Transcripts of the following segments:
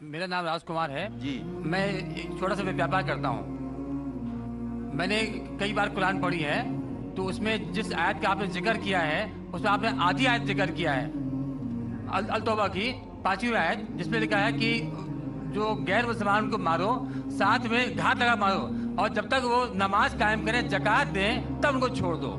मेरा नाम राजकुमार है जी। मैं एक छोटा सा व्यापार करता हूँ। मैंने कई बार कुरान पढ़ी है, तो उसमें जिस आयत का आपने जिक्र किया है उसमें आपने आधी आयत जिक्र किया है, अल तौबा की 5वीं आयत, जिसमें लिखा है कि जो गैर मुसलमान को मारो, साथ में घात लगा मारो, और जब तक वो नमाज कायम करें, जकात दें, तब उनको छोड़ दो।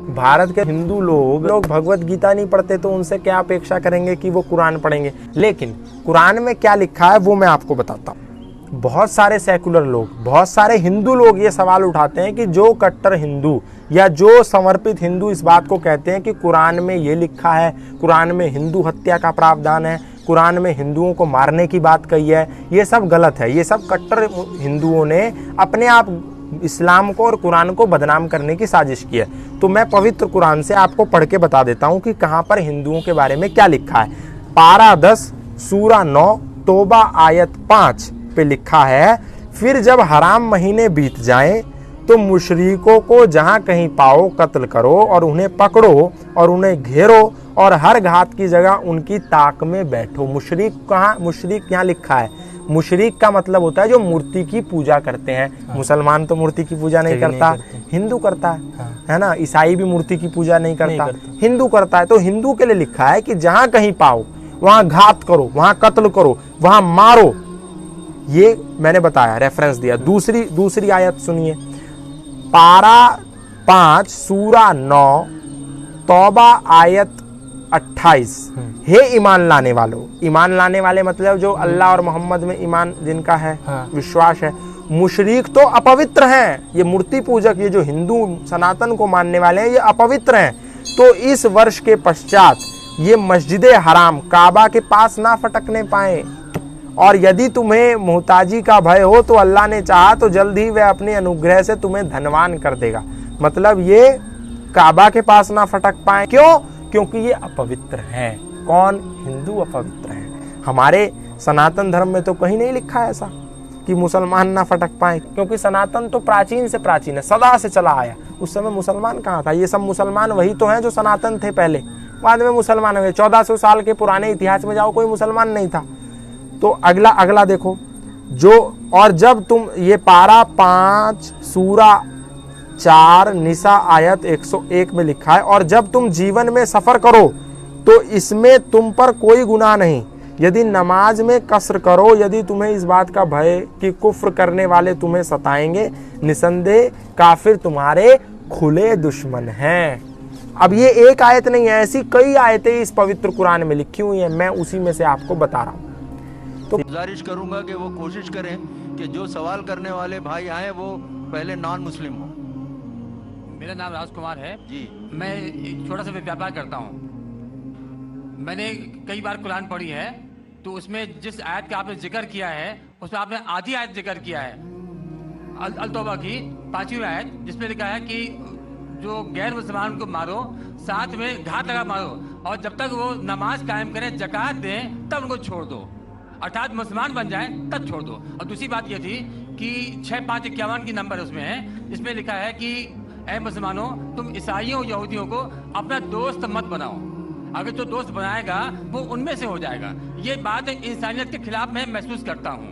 भारत के हिंदू लोग भगवत गीता नहीं पढ़ते तो उनसे क्या अपेक्षा करेंगे कि वो कुरान पढ़ेंगे। लेकिन कुरान में क्या लिखा है वो मैं आपको बताता हूँ। बहुत सारे सेकुलर लोग, बहुत सारे हिंदू लोग ये सवाल उठाते हैं कि जो कट्टर हिंदू या जो समर्पित हिंदू इस बात को कहते हैं कि कुरान में ये लिखा है, कुरान में हिंदू हत्या का प्रावधान है, कुरान में हिंदुओं को मारने की बात कही है, ये सब गलत है। ये सब कट्टर हिंदुओं ने अपने आप इस्लाम को और कुरान को बदनाम करने की साजिश की है। तो मैं पवित्र कुरान से आपको पढ़ के बता देता हूँ कि कहाँ पर हिंदुओं के बारे में क्या लिखा है। पारा 10 सूरा 9 तौबा आयत 5 पे लिखा है, फिर जब हराम महीने बीत जाएं तो मुशरिकों को जहां कहीं पाओ कत्ल करो और उन्हें पकड़ो और उन्हें घेरो और हर घात की जगह उनकी ताक में बैठो। मुशरिक कहाँ? मुशरिक यहाँ लिखा है। मुशरिक का मतलब होता है जो मूर्ति की पूजा करते हैं। हाँ। मुसलमान तो मूर्ति की पूजा नहीं करता, हिंदू करता है। हाँ। है ना। ईसाई भी मूर्ति की पूजा नहीं करता, हिंदू करता है। तो हिंदू के लिए लिखा है कि जहां कहीं पाओ वहां घात करो, वहां कत्ल करो, वहां मारो। ये मैंने बताया, रेफरेंस दिया। दूसरी आयत सुनिए, पारा 5 सूरा 9 तौबा आयत 28। हे ईमान लाने वालों, ईमान लाने वाले मतलब जो अल्लाह और मोहम्मद में ईमान जिनका है, विश्वास है। मुशरिक तो अपवित्र हैं, ये मूर्ति पूजक, ये जो हिंदू सनातन को मानने वाले हैं, ये अपवित्र हैं। तो इस वर्ष के पश्चात ये मस्जिद हराम काबा के पास ना फटकने पाए, और यदि तुम्हें मोहताजी का भय हो तो अल्लाह ने चाहा तो जल्द ही वह अपने अनुग्रह से तुम्हें धनवान कर देगा। मतलब ये काबा के पास ना फटक पाए। क्यों? क्योंकि ये अपवित्र हैं। कौन? हिंदू अपवित्र हैं। हमारे सनातन धर्म में तो कहीं नहीं लिखा है ऐसा कि मुसलमान ना फटक पाए, क्योंकि सनातन तो प्राचीन से प्राचीन है, सदा से चला आया। उस समय मुसलमान कहाँ था? ये सब मुसलमान वही तो हैं जो सनातन थे पहले, बाद में मुसलमान हुए। 1400 साल के पुराने इतिहास में जाओ, कोई मुसलमान नहीं था। तो अगला देखो, जो और जब तुम, ये पारा 5 सूरा 4 निसा आयत 101 में लिखा है, और जब तुम जीवन में सफर करो तो इसमें तुम पर कोई गुनाह नहीं, यदि नमाज में कसर करो, यदि तुम्हें इस बात का भय कि कुफ्र करने वाले तुम्हें सताएंगे, निसंदेह काफिर तुम्हारे खुले दुश्मन हैं। अब ये एक आयत नहीं है, ऐसी कई आयतें इस पवित्र कुरान में लिखी हुई हैं। मैं उसी में से आपको बता रहा हूँ। तो गुजारिश करूंगा कि वो कोशिश करें कि जो सवाल करने वाले भाई आए वो पहले नॉन मुस्लिम हो। मेरा नाम राजकुमार है जी। मैं एक छोटा सा व्यापार करता हूँ। मैंने कई बार कुरान पढ़ी है, तो उसमें जिस आयत का आपने जिक्र किया है उसमें आपने आधी आयत जिक्र किया है, अल तौबा की 5वीं आयत, जिसमें लिखा है कि जो गैर मुसलमान को मारो, साथ में घात लगा मारो, और जब तक वो नमाज कायम करें, जकात दें, तब उनको छोड़ दो, अर्थात मुसलमान बन जाए तब छोड़ दो। और दूसरी बात ये थी कि 6551 की नंबर उसमें है, जिसमें लिखा है कि ऐ मुसलमानों, तुम ईसाइयों यहूदियों को अपना दोस्त मत बनाओ, अगर जो दोस्त बनाएगा वो उनमें से हो जाएगा। ये बात इंसानियत के खिलाफ मैं महसूस करता हूँ।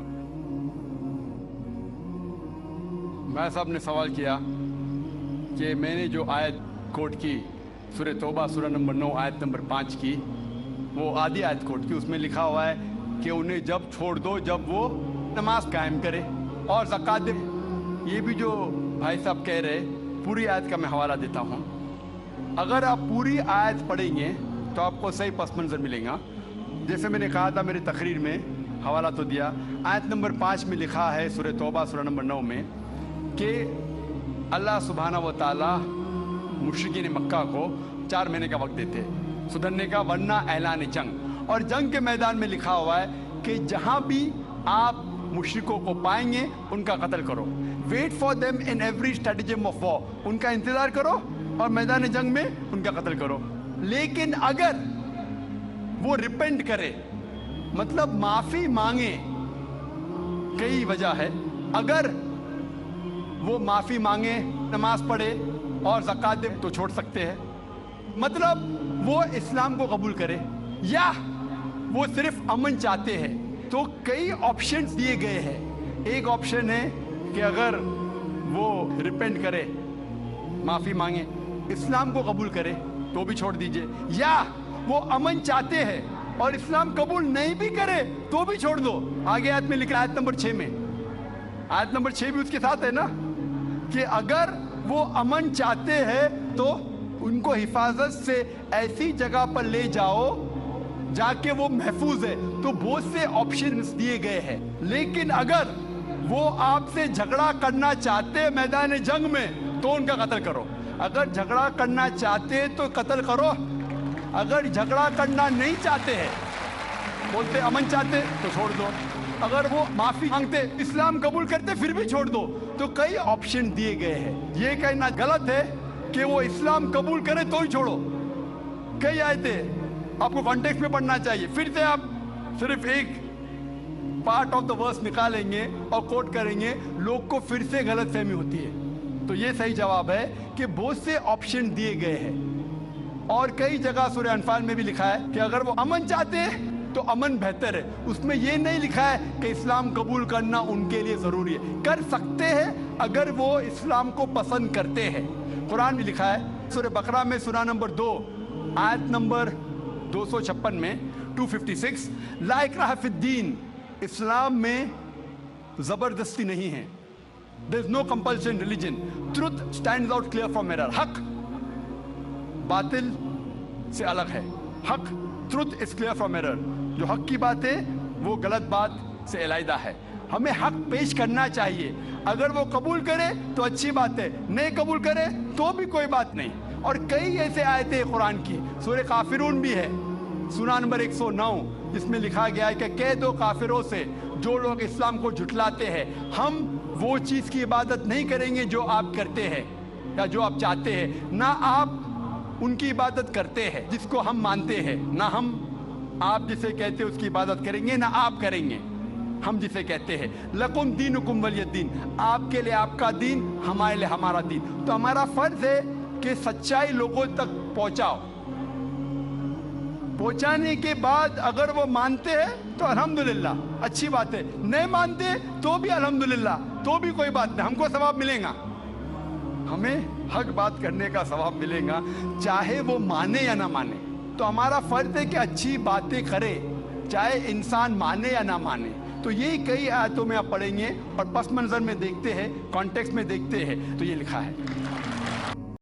मैं साहब ने सवाल किया कि मैंने जो आयत कोट की सूरह तौबा सूरा नंबर 9 आयत नंबर 5 की, वो आधी आयत कोट की। उसमें लिखा हुआ है कि उन्हें जब छोड़ दो जब वो नमाज कायम करे और ज़कात दे। ये भी जो भाई साहब कह रहे, पूरी आयत का मैं हवाला देता हूँ। अगर आप पूरी आयत पढ़ेंगे तो आपको सही पस मंज़र मिलेगा। जैसे मैंने कहा था मेरी तकरीर में, हवाला तो दिया। आयत नंबर 5 में लिखा है सूरह तौबा सूरा नंबर 9 में कि अल्लाह सुब्हानहू व तआला मुशरिकीन मक्का को 4 महीने का वक्त देते सुधरने का, वरना ऐलान जंग। और जंग के मैदान में लिखा हुआ है कि जहां भी आप मुशरिकों को पाएंगे उनका कत्ल करो। Wait for them in every stratagem of war, उनका इंतजार करो और मैदान जंग में उनका कत्ल करो। लेकिन अगर वो रिपेंट करे, मतलब माफी मांगे, कई वजह है, अगर वो माफी मांगे, नमाज पढ़े और ज़कात दे तो छोड़ सकते हैं। मतलब वो इस्लाम को कबूल करे, या वो सिर्फ अमन चाहते हैं, तो कई ऑप्शंस दिए गए हैं। एक ऑप्शन है कि अगर वो रिपेंट करे, माफी मांगे, इस्लाम को कबूल करे तो भी छोड़ दीजिए, या वो अमन चाहते हैं और इस्लाम कबूल नहीं भी करे तो भी छोड़ दो। आगे आयत में लिखा है, आयत नंबर 6 में, आयत नंबर 6 भी उसके साथ है ना, कि अगर वो अमन चाहते हैं तो उनको हिफाजत से ऐसी जगह पर ले जाओ जाके वो महफूज है। तो बहुत से ऑप्शंस दिए गए हैं। लेकिन अगर वो आपसे झगड़ा करना चाहते हैं मैदान जंग में तो उनका कत्ल करो। अगर झगड़ा करना चाहते तो कत्ल करो, अगर झगड़ा करना नहीं चाहते हैं, बोलते अमन चाहते तो छोड़ दो, अगर वो माफी मांगते, इस्लाम कबूल करते फिर भी छोड़ दो। तो कई ऑप्शन दिए गए हैं। ये कहना गलत है कि वो इस्लाम कबूल करे तो ही छोड़ो। कई आयते आपको कॉन्टेक्स्ट में पढ़ना चाहिए। फिर से आप सिर्फ एक पार्ट ऑफ द वर्स निकालेंगे और कोट करेंगे, लोग को फिर से गलतफहमी होती है। तो ये सही जवाब है कि बहुत से ऑप्शन दिए गए हैं। और कई जगह सूरह अनफाल में भी लिखा है कि अगर वो अमन चाहते हैं तो अमन बेहतर है। उसमें ये नहीं लिखा है कि इस्लाम कबूल करना उनके लिए जरूरी है। कर सकते हैं अगर वो इस्लाम को पसंद करते हैं। कुरान में लिखा है सूरह बकरा में सूरह नंबर 2 आयत नंबर 256 में 256, ला इक्राह फिद्दीन, इस्लाम में जबरदस्ती नहीं है। There is no compulsion religion, truth stands out clear from error. हक बातिल से अलग है। हक, truth is clear from error. जो हक की बात है वो गलत बात से अलहदा है। हमें हक पेश करना चाहिए। अगर वो कबूल करे तो अच्छी बात है, नहीं कबूल करे तो भी कोई बात नहीं। और कई ऐसे आयतें कुरान की, सूरह काफिरून भी है सूरह नंबर 109, जिसमें लिखा गया है कि कह दो काफिरों से जो लोग इस्लाम को झुठलाते हैं, हम वो चीज़ की इबादत नहीं करेंगे जो आप करते हैं या जो आप चाहते हैं, ना आप उनकी इबादत करते हैं जिसको हम मानते हैं, ना हम आप जिसे कहते हैं उसकी इबादत करेंगे, ना आप करेंगे हम जिसे कहते हैं। लकुम दीनुकुम वलियद्दीन, आपके लिए आपका दीन, हमारे लिए हमारा दीन। तो हमारा फर्ज है कि सच्चाई लोगों तक पहुंचाओ। पहुंचाने के बाद अगर वो मानते हैं तो अल्हम्दुलिल्लाह, अच्छी बात है। नहीं मानते तो भी अल्हम्दुलिल्लाह, तो भी कोई बात नहीं, हमको सवाब मिलेगा। हमें हक बात करने का सवाब मिलेगा, चाहे वो माने या ना माने। तो हमारा फर्ज है कि अच्छी बातें करे, चाहे इंसान माने या ना माने। तो यही कई आयतों में आप पढ़ेंगे और पस मंजर में देखते हैं, कॉन्टेक्स्ट में देखते हैं तो ये लिखा है।